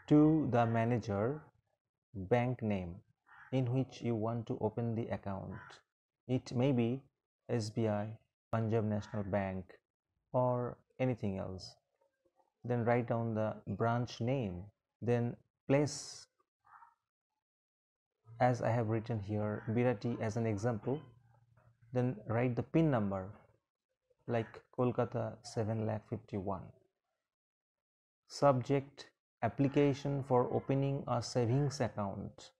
To the manager, bank name in which you want to open the account. It may be SBI, Punjab National Bank, or anything else. Then write down the branch name. Then place, as I have written here, Birati as an example. Then write the PIN number like Kolkata 7,51,000. Subject: application for opening a savings account.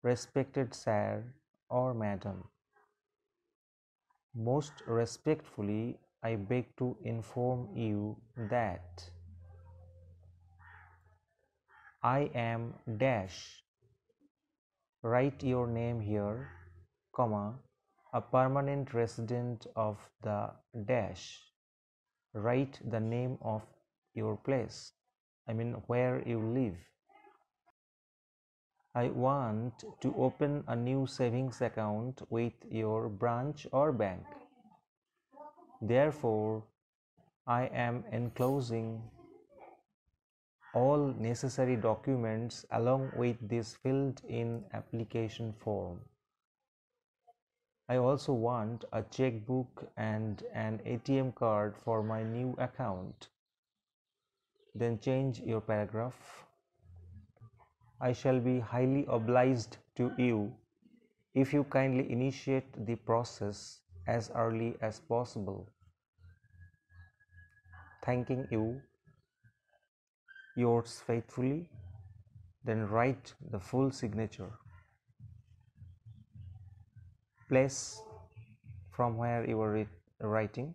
Respected sir or madam, most respectfully I beg to inform you that I am dash. Write your name here, comma, a permanent resident of the dash. Write the name of your place, where you live. I want to open a new savings account with your branch or bank. Therefore, I am enclosing all necessary documents along with this filled-in application form. I also want a checkbook and an ATM card for my new account. Then change your paragraph. I shall be highly obliged to you if you kindly initiate the process as early as possible. Thanking you, yours faithfully. Then write the full signature. Place from where you are writing,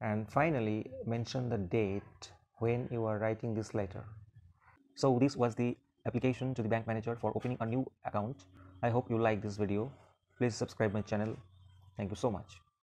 and finally mention the date when you are writing this letter. So this was the application to the bank manager for opening a new account. I hope you like this video. Please subscribe my channel. Thank you so much.